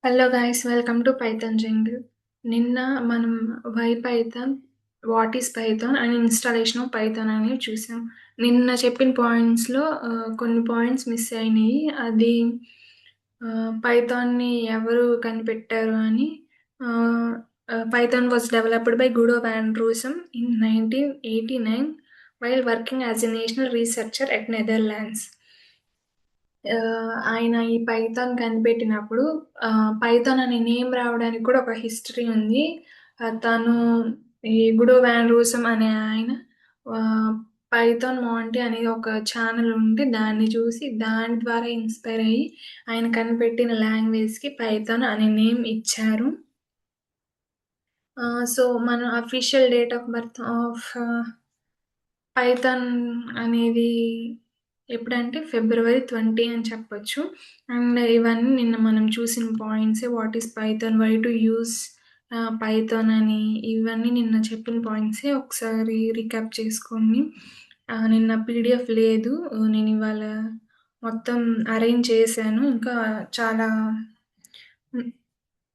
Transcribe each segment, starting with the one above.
Hello guys, welcome to Python Jungle. నిన్న మనం why Python, what is Python and installation of Python అనేవి చూసాం. నిన్న చెప్పిన పాయింట్స్లో కొన్ని పాయింట్స్ మిస్ అయినాయి. అది పైథాన్ని ఎవరు కనిపెట్టారు అని. Python was developed by Guido van Rossum in 1989 while working as a national researcher at Netherlands. ఆయన ఈ పైథాన్ కనిపెట్టినప్పుడు పైథాన్ అనే నేమ్ రావడానికి కూడా ఒక హిస్టరీ ఉంది. తను ఈ గుడో వాన్ రూసమ్ అనే ఆయన పైథాన్ మాంటీ అనేది ఒక ఛానల్ ఉంటే దాన్ని చూసి దాని ద్వారా ఇన్స్పైర్ అయ్యి ఆయన కనిపెట్టిన లాంగ్వేజ్కి పైథాన్ అనే నేమ్ ఇచ్చారు. సో మన official date of birth of Python అనేది ఎప్పుడంటే February 20 అని చెప్పొచ్చు. అండ్ ఇవన్నీ నిన్న మనం చూసిన పాయింట్సే. What is Python, why to use Python అని, ఇవన్నీ నిన్న చెప్పిన పాయింట్సే. ఒకసారి రీక్యాప్ చేసుకోండి. నిన్న పీడిఎఫ్ లేదు, నేను ఇవాళ మొత్తం అరేంజ్ చేశాను. ఇంకా చాలా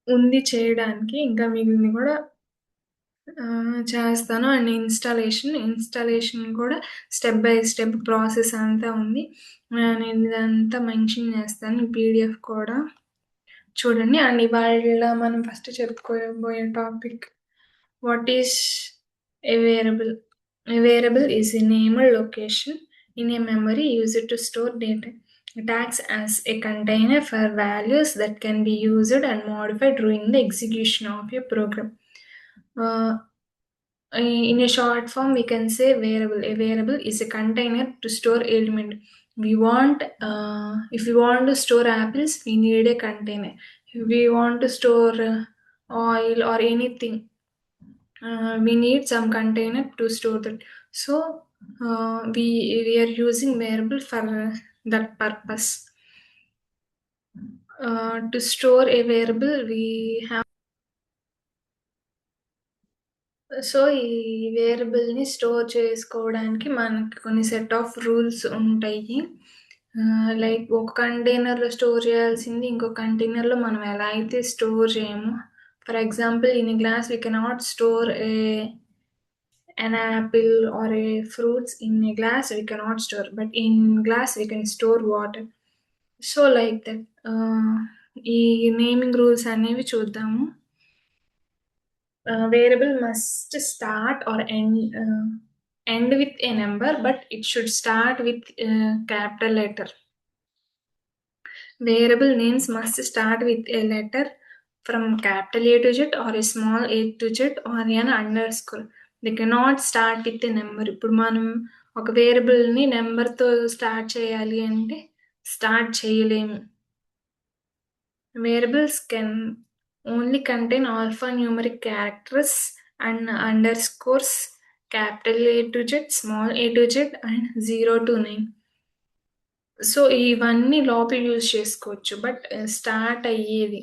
ఉంది చేయడానికి, ఇంకా మిగిలింది కూడా చేస్తాను. అండ్ ఇన్స్టాలేషన్ కూడా స్టెప్ బై స్టెప్ ప్రాసెస్ అంతా ఉంది. నేను ఇదంతా మెన్షన్ చేస్తాను పీడిఎఫ్ కూడా చూడండి. అండ్ ఇవాళ మనం ఫస్ట్ చెప్పుకోబోయే topic what is a variable. A variable is a named location in a memory used to store data. It acts as a container for values that can be used and modified during the execution of a program. In a short form, we can say variable. A variable is a container to store element. If we want to store apples, we need a container. If we want to store oil or anything, we need some container to store that. So we are using variable for that purpose. To store a variable, we have. So ఈ వేరియబుల్ని store చేసుకోవడానికి మనకి కొన్ని set of rules ఉంటాయి. Like ఒక కంటైనర్లో store చేయాల్సింది ఇంకో కంటైనర్లో మనం ఎలా అయితే స్టోర్ చేయము. For example, in glass we cannot store an apple or a fruits. In a glass we cannot store, but in glass we can store water. So like that. ఈ నేమింగ్ రూల్స్ అనేవి చూద్దాము. Variable must start or end with a number, but it should start with capital letter. Variable names must start with a letter from capital A to Z or a small a to Z or an underscore. They cannot start with a number. ఇప్పుడు మనం ఒక వేరియబుల్ని నెంబర్తో start చేయాలి అంటే start చేయలేము. Variables can only contain alphanumeric characters and underscores, capital A to Z, small a to Z and 0 to 9. So ఇవన్నీ లోపల యూజ్ చేసుకోవచ్చు. బట్ స్టార్ట్ అయ్యేది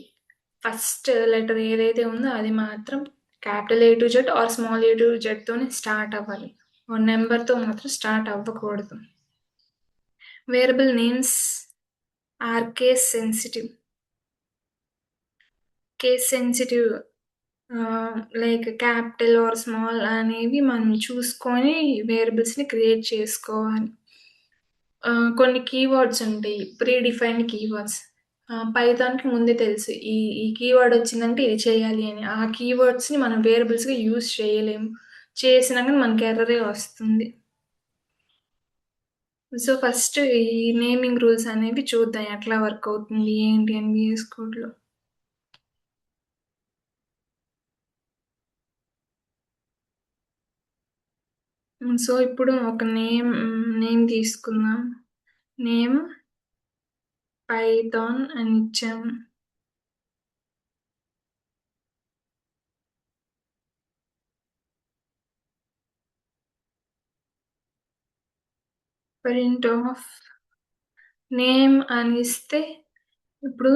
ఫస్ట్ లెటర్ ఏదైతే ఉందో అది మాత్రం capital A to Z or small A to జెడ్తోనే start అవ్వాలి. నెంబర్తో మాత్రం స్టార్ట్ అవ్వకూడదు. Variable names are case sensitive. Case sensitive like capital or small అనేవి మనం చూసుకొని వేరియబుల్స్ని క్రియేట్ చేసుకోవాలి. కొన్ని కీవర్డ్స్ ఉంటాయి, ప్రీ డిఫైన్డ్ కీవర్డ్స్. పైథాన్కి ముందే తెలుసు ఈ కీవర్డ్ వచ్చిందంటే ఇది చేయాలి అని. ఆ కీవర్డ్స్ని మనం వేరియబుల్స్గా యూజ్ చేయలేము. చేసినా కానీ మనకి ఎర్రరే వస్తుంది. సో ఫస్ట్ ఈ నేమింగ్ రూల్స్ అనేవి చూద్దాం ఎట్లా వర్క్ అవుతుంది ఏంటి అని VS కోడ్లో. సో ఇప్పుడు ఒక నేమ్ తీసుకుందాం. నేమ్ పైథాన్ అని ఇచ్చాము. ప్రింట్ ఆఫ్ నేమ్ అని ఇస్తే ఇప్పుడు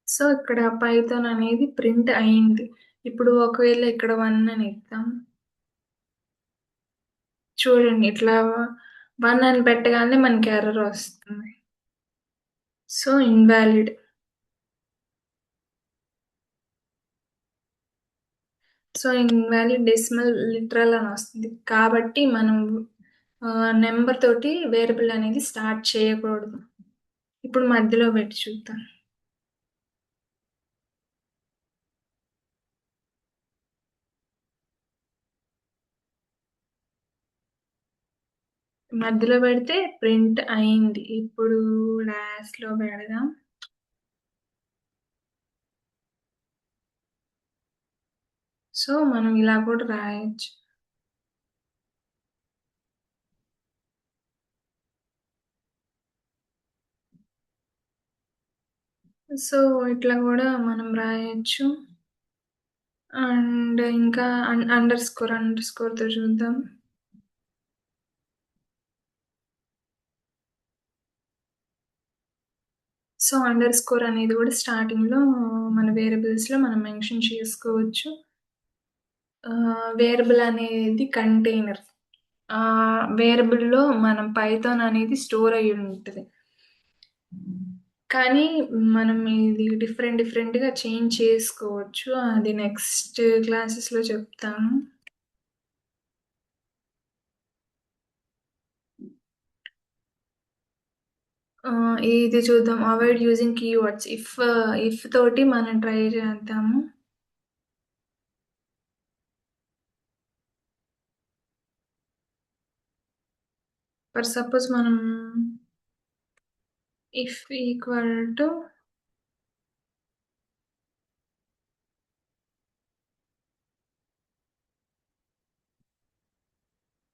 సో ఇక్కడ పైథాన్ అనేది ప్రింట్ అయింది. ఇప్పుడు ఒకవేళ ఇక్కడ 1 అని ఇద్దాం. చూడండి ఇట్లా 1 అని పెట్టగానే మనకి ఎర్రర్ వస్తుంది. So invalid. So invalid decimal literal అని వస్తుంది. కాబట్టి మనం నెంబర్ తోటి వేరియబుల్ అనేది స్టార్ట్ చేయకూడదు. ఇప్పుడు మధ్యలో పెట్టి చూద్దాం. మధ్యలో పెడితే ప్రింట్ అయింది. ఇప్పుడు డాష్‌లో పెడదాం. సో మనం ఇలా కూడా రాయొచ్చు. సో ఇట్లా కూడా మనం రాయొచ్చు. అండ్ ఇంకా అండర్ స్కోర్‌తో చూద్దాం. సో అండర్ స్కోర్ అనేది కూడా స్టార్టింగ్‌లో మన వేరియబుల్స్‌లో మనం మెన్షన్ చేసుకోవచ్చు. వేరియబుల్ అనేది కంటైనర్. వేరియబుల్‌లో మనం పైథాన్ అనేది స్టోర్ అయ్యి ఉంటది. కానీ మనం ఇది డిఫరెంట్‌గా చేంజ్ చేసుకోవచ్చు. అది నెక్స్ట్ క్లాసెస్‌లో చెప్తాను. ఇది చూద్దాం. Avoid using keywords. ఇఫ్ తోటి మనం ట్రై చేద్దాము. ఫర్ సపోజ్ మనం ఇఫ్ ఈక్వల్ టు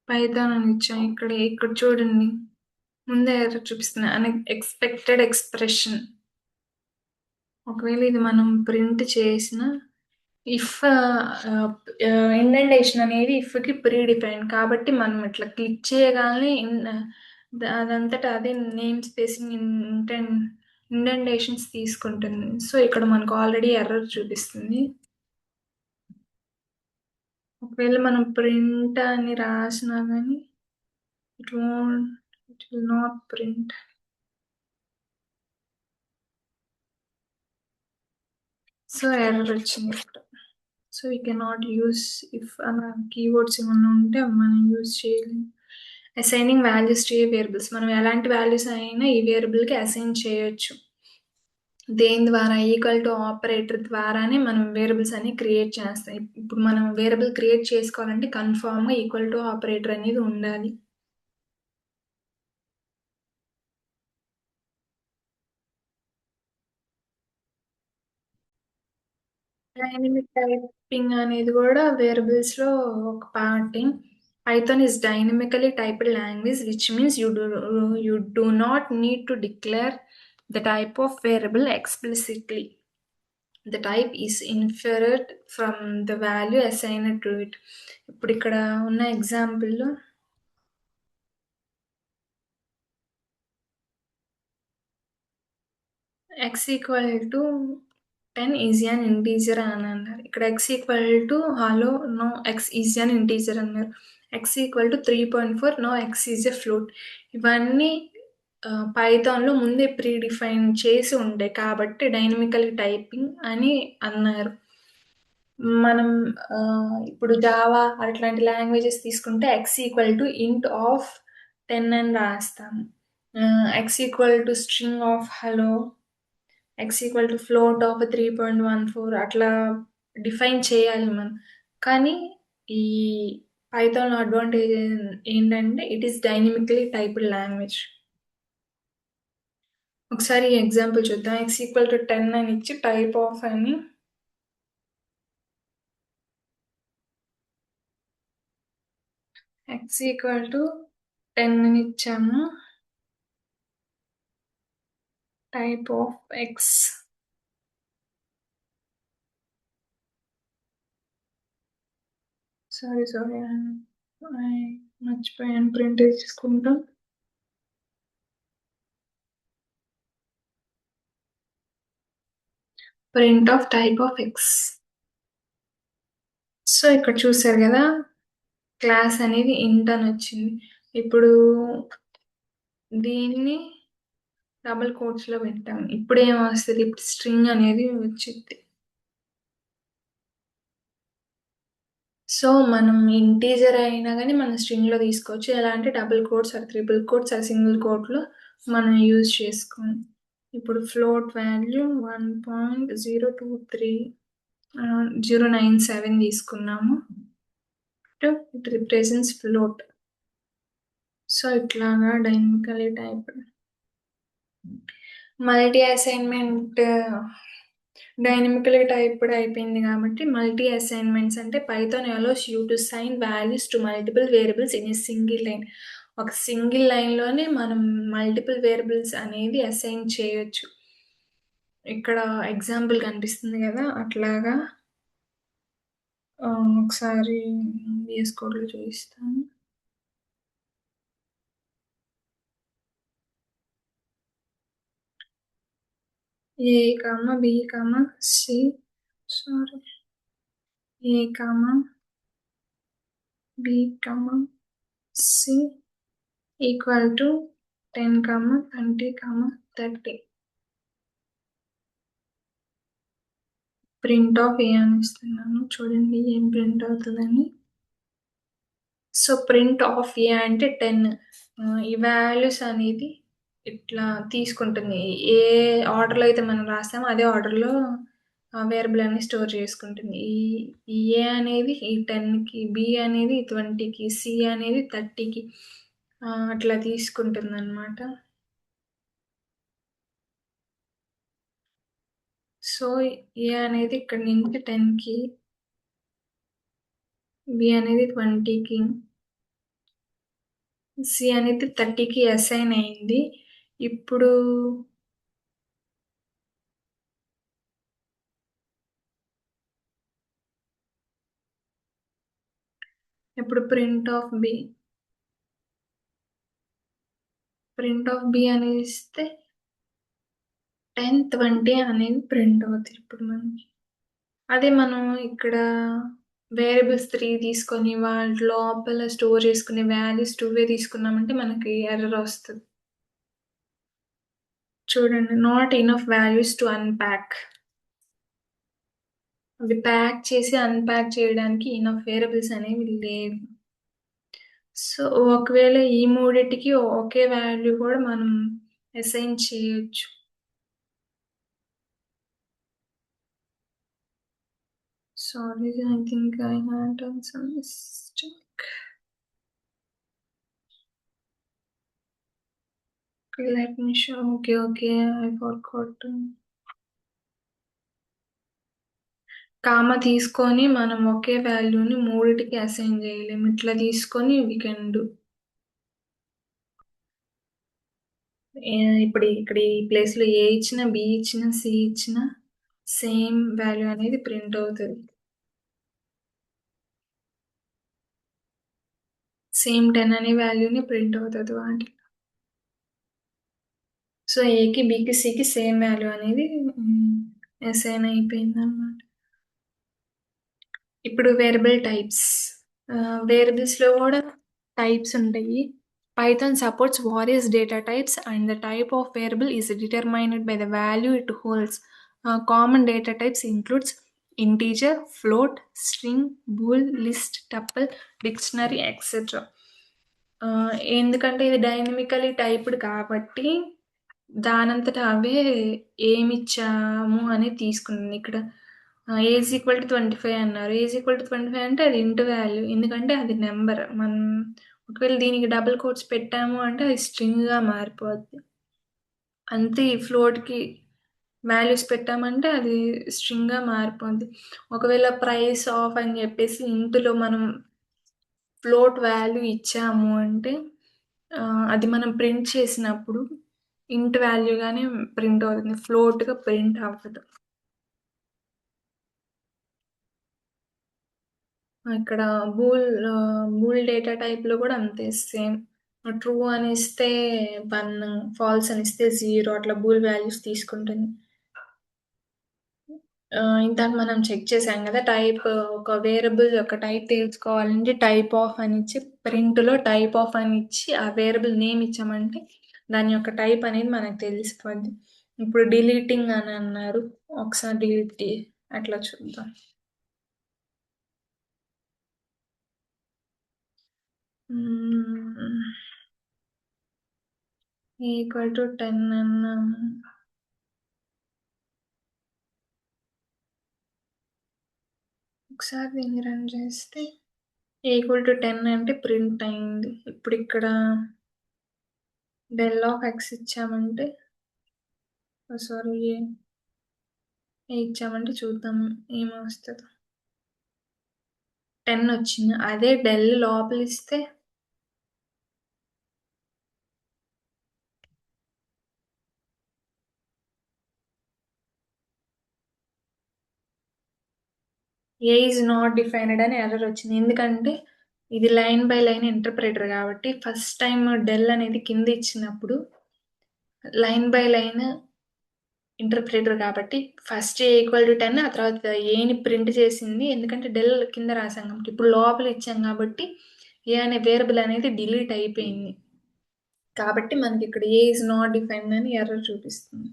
పైథాన్ అని ఇచ్చాం. ఇక్కడ చూడండి. ముందే ఎర్రర్ చూపిస్తుంది. Unexpected expression. ఒకవేళ ఇది మనం ప్రింట్ చేసిన ఇఫ్ ఇండెంటేషన్ అనేది ఇఫ్‌కి ప్రీ డిఫైన్డ్. కాబట్టి మనం ఇట్లా క్లిక్ చేయగానే అదంతట అదే నేమ్ స్పేసింగ్ ఇండెంటేషన్స్ తీసుకుంటుంది. సో ఇక్కడ మనకు ఆల్రెడీ ఎర్రర్ చూపిస్తుంది. ఒకవేళ మనం ప్రింట్ అని రాసినా కానీ it will not print. So error వచ్చింది ఇక్కడ. So we cannot use if అలా కీవర్డ్స్ ఏమన్నా ఉంటే అవి మనం యూస్ చేయలేము. Assigning values to A variables. మనం ఎలాంటి వాల్యూస్ అయినా ఈ వేరియబుల్కి అసైన్ చేయొచ్చు. దేని ద్వారా ఈక్వల్ టు ఆపరేటర్ ద్వారానే మనం వేరియబుల్స్ అన్ని క్రియేట్ చేస్తాం. ఇప్పుడు మనం వేరియబుల్ క్రియేట్ చేసుకోవాలంటే కన్ఫామ్గా ఈక్వల్ టు ఆపరేటర్ అనేది ఉండాలి. డైనమిక్ టైపింగ్ అనేది కూడా వేరియబుల్స్లో ఒక part. Python is dynamically typed language, which means you do not need to declare the type of variable explicitly. The type is inferred from the value assigned to it. ఇప్పుడు ఇక్కడ ఉన్న ఎగ్జాంపుల్లో x equal to 10 is an integer అని అన్నారు. ఇక్కడ x equal to hello no x is an integer అన్నారు. x equal to 3.4 no x is a float. ఇవన్నీ పైథాన్లో ముందే ప్రీ డిఫైన్ చేసి ఉండే కాబట్టి డైనమికల్ టైపింగ్ అని అన్నారు. మనం ఇప్పుడు జావా అట్లాంటి లాంగ్వేజెస్ తీసుకుంటే x ఈక్వల్ టు ఇంట్ ఆఫ్ 10 అని రాస్తాము. x equal to string of hello, x equal to float of 3.14 అట్లా డిఫైన్ చేయాలి మనం. కానీ ఈ పైథాన్లో అడ్వాంటేజ్ ఏంటంటే it is dynamically typed language. ఒకసారి ఈ ఎగ్జాంపుల్ చూద్దాం. x ఈక్వల్ టు 10 అని ఇచ్చి టైప్ ఆఫ్ అని x ఈక్వల్ టు 10 అని ఇచ్చాము. Type of x. సారీ మర్చిపోయాను ప్రింట్ తీసుకుంటాం. Print of type of x. So ఇక్కడ చూసారు కదా క్లాస్ అనేది ఇంట్ అని వచ్చింది. ఇప్పుడు దీన్ని డబుల్ కోట్స్‌లో పెట్టాము. ఇప్పుడేమొస్తది? ఇప్పుడు స్ట్రింగ్ అనేది వచ్చిద్ది. సో, మనం ఇంటీజర్ అయినా గాని మనం స్ట్రింగ్‌లో తీసుకోవచ్చు. ఎలా అంటే double quotes or triple quotes or single కోట్‌లో మనం యూజ్ చేసుకోని. ఇప్పుడు ఫ్లోట్ వాల్యూ 1.023 097 తీసుకున్నాము. It represents float. సో, ఇట్లాగా dynamically typed. Multi assignment dynamically typed అయిపోయింది కాబట్టి మల్టీ అసైన్‌మెంట్స్ అంటే Python allows you to sign values to multiple variables in a single line. ఒక సింగిల్ లైన్‌లోనే మనం మల్టిపుల్ వేరియబుల్స్ అనేది అసైన్ చేయొచ్చు. ఇక్కడ ఎగ్జాంపుల్ కనిపిస్తుంది గదా! అట్లాగా ఒకసారి వీఎస్ కోడ్‌లో చూపిస్తాను. A, B, C sorry A, B, C equal to 10, 20, 30. Print of A అని ఇస్తున్నాను. చూడండి ఏం ప్రింట్ అవుతుందని. సో ప్రింట్ ఆఫ్ ఏ అంటే 10. ఈ వాల్యూస్ అనేది ఇట్లా తీసుకుంటుంది. ఏ ఆర్డర్లో అయితే మనం రాస్తామో అదే ఆర్డర్లో వేరియబుల్ అనేది స్టోర్ చేసుకుంటుంది. ఈ ఏ అనేది ఈ 10కి, బి అనేది 20కి, సి అనేది 30కి అట్లా తీసుకుంటుంది అనమాట. సో ఏ అనేది ఇక్కడ నుంచి 10కి, బి అనేది 20కి, సి అనేది 30కి అసైన్ అయింది. ఇప్పుడు ప్రింట్ ఆఫ్ బి అనేది ఇస్తే 10, 20 అనేది ప్రింట్ అవుతాయి ఇప్పుడు మనకి. అదే మనం ఇక్కడ వేరియబుల్స్ 3 తీసుకొని వాటి లోపల స్టోర్ చేసుకునే వాల్యూస్ 2 తీసుకున్నామంటే మనకి ఎర్రర్ వస్తది. చూడండి not enough values to unpack. అవి ప్యాక్ చేసి అన్‌ప్యాక్ చేయడానికి ఇనఫ్ వేరియబుల్స్ అనేవి లేవు. సో, ఒకవేళ ఈ మూడిటికి ఒకే వాల్యూ కూడా మనం అసైన్ చేయొచ్చు. Sorry, I think I had done some mistake. Okay, let me show. Okay, I forgot. కామ తీసుకొని మనం ఒకే వాల్యూని మూడిటికి అసైన్ చేయలేము. ఇట్లా తీసుకొని వీ కెన్ డూ. ఇప్పుడు ఇక్కడ ఈ ప్లేస్లో ఏ ఇచ్చినా, బి ఇచ్చినా, సి ఇచ్చినా సేమ్ వాల్యూ అనేది ప్రింట్ అవుతుంది. సేమ్ 10 అనే వాల్యూని ప్రింట్ అవుతుంది వాటి. సో ఏకి, బికి, సికి సేమ్ వాల్యూ అనేది అసైన్ అయిపోయింది అన్నమాట. ఇప్పుడు వేరియబుల్ టైప్స్. వేరియబుల్స్లో కూడా టైప్స్ ఉంటాయి. Python supports various data types and the type of variable is determined by the value it holds. Common data types includes integer, float, string, bool, list, tuple, dictionary, etc. ఎందుకంటే ఇది dynamically typed కాబట్టి దానంతట అవే ఏమిచ్చాము అనేది తీసుకున్నాను. ఇక్కడ age equal to 25 అన్నారు. Age equal to 25 అంటే అది ఇంటూ వాల్యూ. ఎందుకంటే అది నెంబర్. మనం ఒకవేళ దీనికి డబుల్ కోట్స్ పెట్టాము అంటే అది స్ట్రింగ్‌గా మారిపోద్ది. అంతే ఈ ఫ్లోట్‌కి వాల్యూస్ పెట్టామంటే అది స్ట్రింగ్‌గా మారిపోద్ది. ఒకవేళ ప్రైస్ ఆఫ్ అని చెప్పేసి ఇంటులో మనం ఫ్లోట్ వాల్యూ ఇచ్చాము అంటే అది మనం ప్రింట్ చేసినప్పుడు ఇంట్ వాల్యూగానే ప్రింట్ అవుతుంది. ఫ్లోట్‌గా ప్రింట్ అవ్వదు. ఇక్కడ బూల్ డేటా టైప్‌లో కూడా అంతే సేమ్. ట్రూ అని ఇస్తే 1, ఫాల్స్ అని ఇస్తే 0 అట్లా బూల్ వాల్యూస్ తీసుకుంటుంది. ఇందాక మనం చెక్ చేసాం గదా! ఒక వేరియబుల్ యొక్క టైప్ తెలుసుకోవాలంటే టైప్ ఆఫ్ అనిచ్చి, ప్రింట్‌లో టైప్ ఆఫ్ అనిచ్చి, ఆ వేరియబుల్ నేమ్ ఇచ్చామంటే, దాని యొక్క టైప్ అనేది మనకు తెలిసిపోద్ది. ఇప్పుడు డిలీటింగ్ అని అన్నారు. ఒకసారి అట్లా చూద్దాం. హ్మ్. ఈక్వల్ టు 10 అన్నాము. ఒకసారి దీన్ని రన్ చేస్తే ఈక్వల్ టు 10 అంటే ప్రింట్ అయింది. ఇప్పుడిక్కడ డెల్ ఆఫ్ ఎక్స్ ఇచ్చామంటే సారీ ఏ ఇచ్చామంటే చూద్దాం ఏమొస్తదో. 10 వచ్చింది. అదే డెల్ లోపలిస్తే ఏ ఈజ్ నాట్ డిఫైన్డ్ అని ఎర్రర్ వచ్చింది. ఎందుకంటే ఇది లైన్ బై లైన్ ఇంటర్ప్రిటర్ కాబట్టి ఫస్ట్ టైమ్ డెల్ అనేది కింద ఇచ్చినప్పుడు లైన్ బై లైన్ ఇంటర్ప్రిటర్ కాబట్టి ఫస్ట్ ఏ ఈక్వల్ టు 10 ఆ తర్వాత ఏని ప్రింట్ చేసింది. ఎందుకంటే డెల్ కింద రాసాం కాబట్టి. ఇప్పుడు లోపల ఇచ్చాం కాబట్టి ఏ అనే వేరియబుల్ అనేది డిలీట్ అయిపోయింది. కాబట్టి మనకి ఇక్కడ ఏ ఈజ్ నాట్ డిఫైన్డ్ అని ఎర్రర్ చూపిస్తుంది.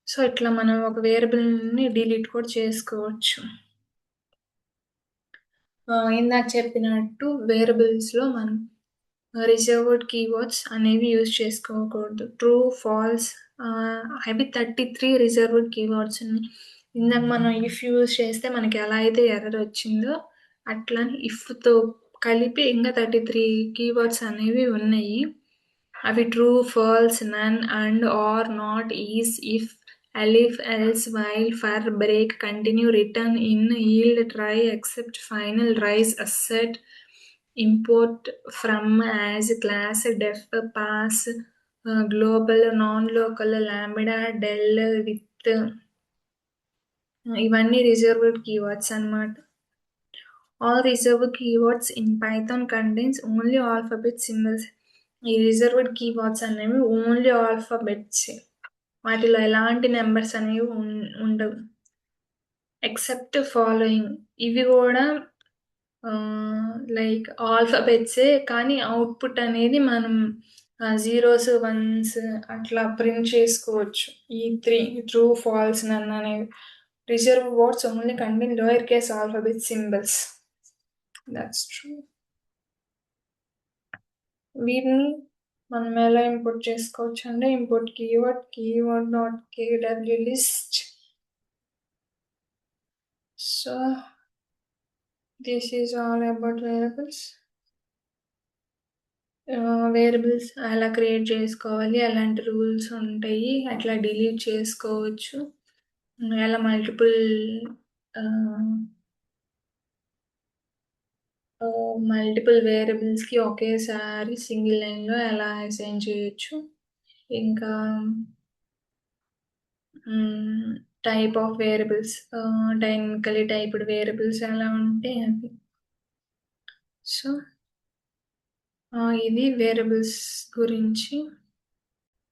సో ఇట్లా మనం ఒక వేరియబుల్ని డిలీట్ కూడా చేసుకోవచ్చు. ఇందాక చెప్పినట్టు వేరియబుల్స్లో మనం రిజర్వ్డ్ కీవర్డ్స్ అనేవి యూజ్ చేసుకోకూడదు. ట్రూ ఫాల్స్ అవి 33 రిజర్వ్డ్ కీవర్డ్స్ ఉన్నాయి. ఇందాక మనం ఇఫ్ యూజ్ చేస్తే మనకి ఎలా అయితే ఎర్రర్ వచ్చిందో అట్లని ఇఫ్తో కలిపి ఇంకా 33 కీవర్డ్స్ అనేవి ఉన్నాయి. అవి true, false, none, and, or, not, is, if, elif, else, while, for, break, continue, return, in, yield, try, except, final, raise, assert, import, from, as, class, def, pass, global, nonlocal, lambda, del, with ఇవన్నీ reserved keywords అన్నమాట. All reserved keywords in Python contains only alphabet symbols. ఈ reserved keywords అనేవి only alphabets. వాటిలో ఎలాంటి numbers అనేవి ఉండవు. Except following ఇవి కూడా లైక్ ఆల్ఫాబెట్సే కానీ అవుట్పుట్ అనేది మనం జీరోస్ వన్స్ అట్లా ప్రింట్ చేసుకోవచ్చు. ఈ ట్రూ ఫాల్స్ నన్ అనేవి reserve words only contain lower case alphabet symbols. That's true. వీటిని మనం ఎలా ఇంపోర్ట్ చేసుకోవచ్చు అంటే import keyword dot కేడబ్ల్యూ list. So this is all about variables. Variables ఎలా క్రియేట్ చేసుకోవాలి, ఎలాంటి రూల్స్ ఉంటాయి, అట్లా డిలీట్ చేసుకోవచ్చు, ఎలా మల్టిపుల్ వేరియబుల్స్కి ఒకేసారి సింగిల్ లైన్లో ఎలా అసైన్ చేయొచ్చు, ఇంకా type of variables dynamically typed variables ఎలా ఉంటే అవి. సో ఇది వేరియబుల్స్ గురించి.